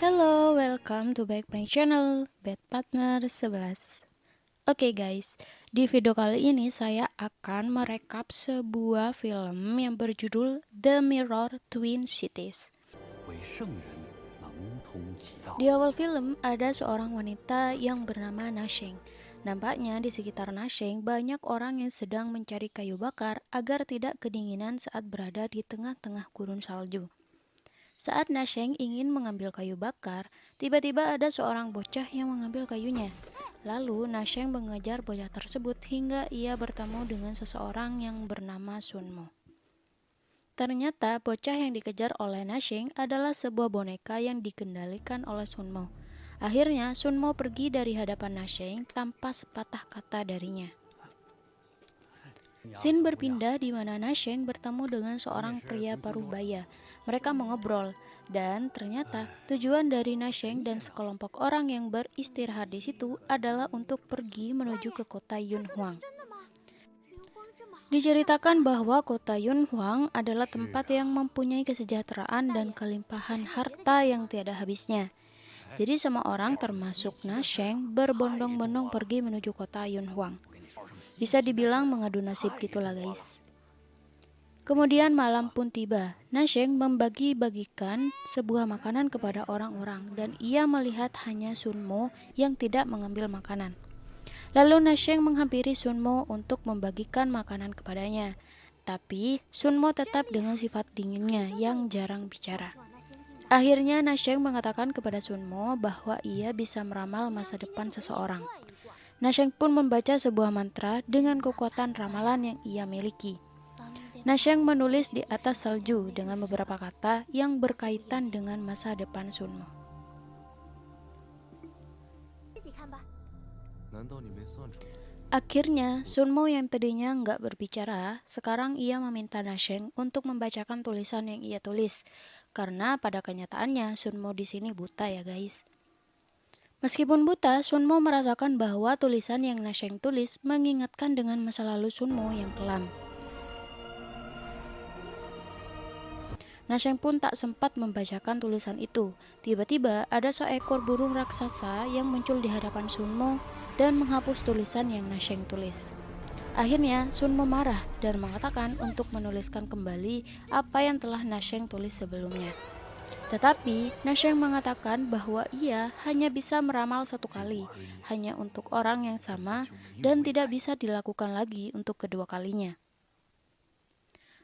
Hello, welcome to back my channel Bad Partner 11. Oke guys, di video kali ini saya akan merekap sebuah film yang berjudul The Mirror Twin Cities. Di awal film ada seorang wanita yang bernama Nasheng. Nampaknya di sekitar Nasheng banyak orang yang sedang mencari kayu bakar agar tidak kedinginan saat berada di tengah-tengah gurun salju. Saat Nasheng ingin mengambil kayu bakar, tiba-tiba ada seorang bocah yang mengambil kayunya. Lalu Nasheng mengejar bocah tersebut hingga ia bertemu dengan seseorang yang bernama Sunmo. Ternyata bocah yang dikejar oleh Nasheng adalah sebuah boneka yang dikendalikan oleh Sunmo. Akhirnya Sunmo pergi dari hadapan Nasheng tanpa sepatah kata darinya. Scene berpindah di mana Nasheng bertemu dengan seorang pria parubaya. Mereka mengobrol, dan ternyata tujuan dari Nasheng dan sekelompok orang yang beristirahat di situ adalah untuk pergi menuju ke kota Yunhuang. Diceritakan bahwa kota Yunhuang adalah tempat yang mempunyai kesejahteraan dan kelimpahan harta yang tiada habisnya. Jadi semua orang termasuk Nasheng berbondong-bondong pergi menuju kota Yunhuang. Bisa dibilang mengadu nasib gitulah guys. Kemudian malam pun tiba. Nasheng membagi-bagikan sebuah makanan kepada orang-orang dan ia melihat hanya Sunmo yang tidak mengambil makanan. Lalu Nasheng menghampiri Sunmo untuk membagikan makanan kepadanya. Tapi Sunmo tetap dengan sifat dinginnya yang jarang bicara. Akhirnya Nasheng mengatakan kepada Sunmo bahwa ia bisa meramal masa depan seseorang. Nasheng pun membaca sebuah mantra dengan kekuatan ramalan yang ia miliki. Nasheng menulis di atas salju dengan beberapa kata yang berkaitan dengan masa depan Sunmo. Akhirnya, Sunmo yang tadinya nggak berbicara, sekarang ia meminta Nasheng untuk membacakan tulisan yang ia tulis. Karena pada kenyataannya Sunmo di sini buta ya guys. Meskipun buta, Sunmo merasakan bahwa tulisan yang Nasheng tulis mengingatkan dengan masa lalu Sunmo yang kelam. Nasheng pun tak sempat membacakan tulisan itu. Tiba-tiba ada seekor burung raksasa yang muncul di hadapan Sunmo dan menghapus tulisan yang Nasheng tulis. Akhirnya Sunmo marah dan mengatakan untuk menuliskan kembali apa yang telah Nasheng tulis sebelumnya. Tetapi Nasheng mengatakan bahwa ia hanya bisa meramal satu kali, hanya untuk orang yang sama dan tidak bisa dilakukan lagi untuk kedua kalinya.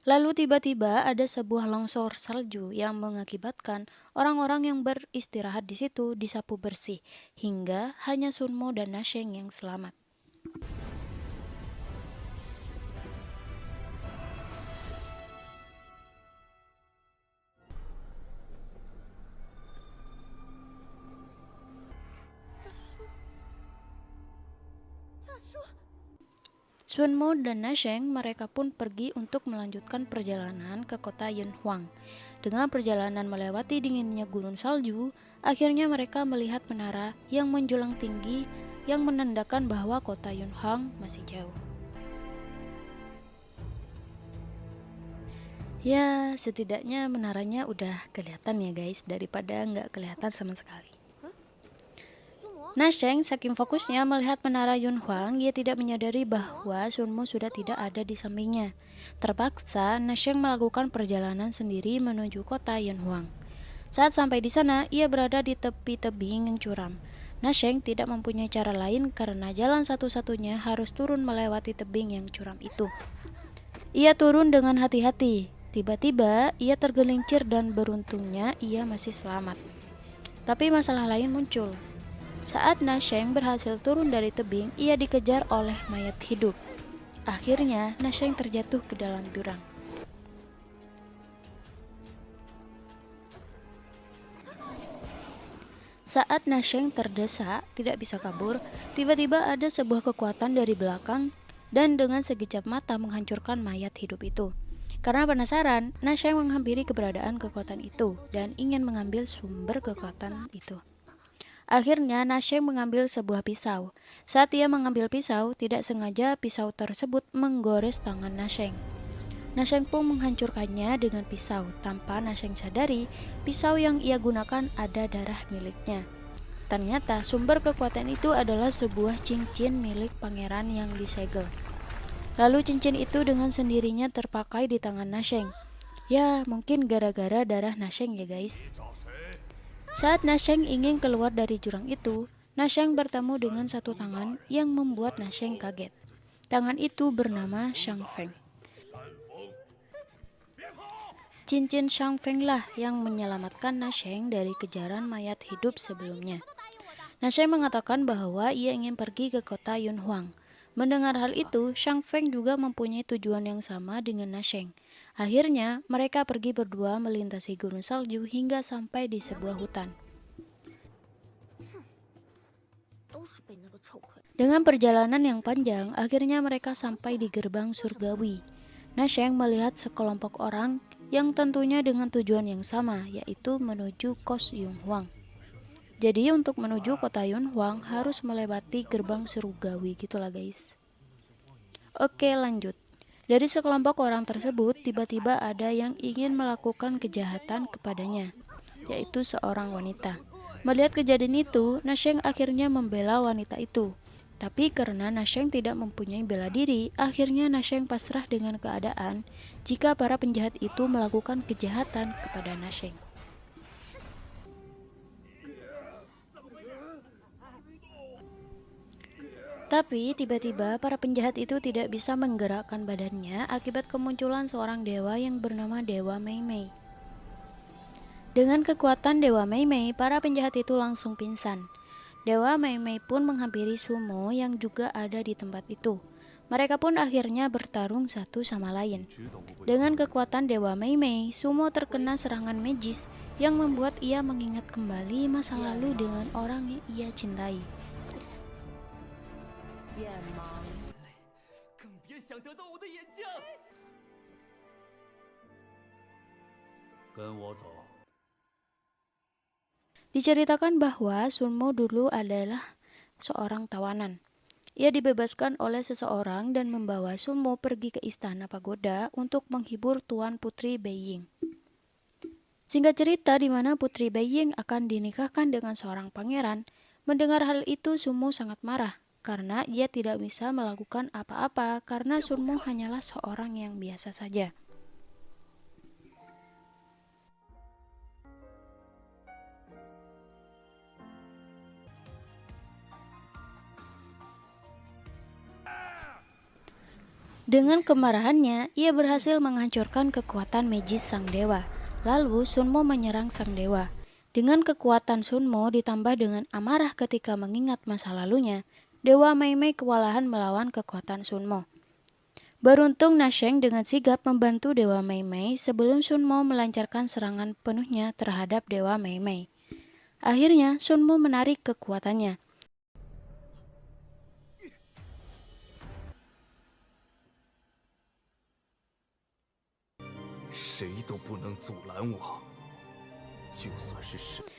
Lalu tiba-tiba ada sebuah longsor salju yang mengakibatkan orang-orang yang beristirahat di situ disapu bersih, hingga hanya Sunmo dan Nasheng yang selamat. Sunmo dan Nasheng mereka pun pergi untuk melanjutkan perjalanan ke kota Yunhuang. Dengan perjalanan melewati dinginnya gurun salju, akhirnya mereka melihat menara yang menjulang tinggi yang menandakan bahwa kota Yunhuang masih jauh. Ya, setidaknya menaranya udah kelihatan ya guys, daripada nggak kelihatan sama sekali. Nasheng saking fokusnya melihat menara Yunhuang, ia tidak menyadari bahwa Sunmo sudah tidak ada di sampingnya. Terpaksa, Nasheng melakukan perjalanan sendiri menuju kota Yunhuang. Saat sampai di sana, ia berada di tepi tebing yang curam. Nasheng tidak mempunyai cara lain karena jalan satu-satunya harus turun melewati tebing yang curam itu. Ia turun dengan hati-hati. Tiba-tiba, ia tergelincir dan beruntungnya ia masih selamat. Tapi masalah lain muncul. Saat Nasheng berhasil turun dari tebing, ia dikejar oleh mayat hidup. Akhirnya, Nasheng terjatuh ke dalam jurang. Saat Nasheng terdesak, tidak bisa kabur, tiba-tiba ada sebuah kekuatan dari belakang dan dengan sekejap mata menghancurkan mayat hidup itu. Karena penasaran, Nasheng menghampiri keberadaan kekuatan itu dan ingin mengambil sumber kekuatan itu. Akhirnya Nasheng mengambil sebuah pisau. Saat ia mengambil pisau, tidak sengaja pisau tersebut menggores tangan Nasheng. Nasheng pun menghancurkannya dengan pisau. Tanpa Nasheng sadari, pisau yang ia gunakan ada darah miliknya. Ternyata sumber kekuatan itu adalah sebuah cincin milik pangeran yang disegel. Lalu cincin itu dengan sendirinya terpakai di tangan Nasheng. Ya, mungkin gara-gara darah Nasheng ya guys. Saat Nasheng ingin keluar dari jurang itu, Nasheng bertemu dengan satu tangan yang membuat Nasheng kaget. Tangan itu bernama Shang Feng. Cincin Shang Feng lah yang menyelamatkan Nasheng dari kejaran mayat hidup sebelumnya. Nasheng mengatakan bahwa ia ingin pergi ke kota Yunhuang. Mendengar hal itu, Shang Feng juga mempunyai tujuan yang sama dengan Nasheng. Akhirnya, mereka pergi berdua melintasi gunung salju hingga sampai di sebuah hutan. Dengan perjalanan yang panjang, akhirnya mereka sampai di gerbang surgawi. Nasheng melihat sekelompok orang yang tentunya dengan tujuan yang sama, yaitu menuju kos Yunhuang. Jadi untuk menuju kota Yunhuang harus melewati gerbang surgawi gitulah guys. Oke, lanjut. Dari sekelompok orang tersebut, tiba-tiba ada yang ingin melakukan kejahatan kepadanya, yaitu seorang wanita. Melihat kejadian itu, Nasheng akhirnya membela wanita itu. Tapi karena Nasheng tidak mempunyai bela diri, akhirnya Nasheng pasrah dengan keadaan jika para penjahat itu melakukan kejahatan kepada Nasheng. Tapi tiba-tiba para penjahat itu tidak bisa menggerakkan badannya akibat kemunculan seorang dewa yang bernama Dewa Mei Mei. Dengan kekuatan Dewa Mei Mei, para penjahat itu langsung pingsan. Dewa Mei Mei pun menghampiri Sumo yang juga ada di tempat itu. Mereka pun akhirnya bertarung satu sama lain. Dengan kekuatan Dewa Mei Mei, Sumo terkena serangan magis yang membuat ia mengingat kembali masa lalu dengan orang yang ia cintai. Diceritakan bahwa Sunmo dulu adalah seorang tawanan. Ia dibebaskan oleh seseorang dan membawa Sunmo pergi ke istana pagoda untuk menghibur Tuan Putri Beiying. Singkat cerita di mana Putri Beiying akan dinikahkan dengan seorang pangeran, mendengar hal itu Sunmo sangat marah karena ia tidak bisa melakukan apa-apa karena Sunmo hanyalah seorang yang biasa saja. Dengan kemarahannya, ia berhasil menghancurkan kekuatan magis sang dewa. Lalu Sunmo menyerang sang dewa. Dengan kekuatan Sunmo ditambah dengan amarah ketika mengingat masa lalunya, Dewa Mei Mei kewalahan melawan kekuatan Sunmo. Beruntung Nasheng dengan sigap membantu Dewa Mei Mei sebelum Sunmo melancarkan serangan penuhnya terhadap Dewa Mei Mei. Akhirnya Sunmo menarik kekuatannya.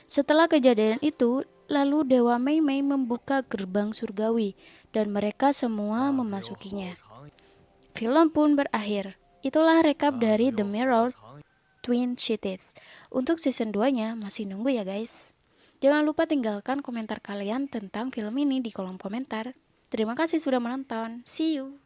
Setelah kejadian itu, lalu Dewa Mei Mei membuka gerbang surgawi dan mereka semua memasukinya. Film pun berakhir. Itulah rekap dari The Mirror Twin Cities. Untuk season 2-nya masih nunggu ya guys. Jangan lupa tinggalkan komentar kalian tentang film ini di kolom komentar. Terima kasih sudah menonton. See you.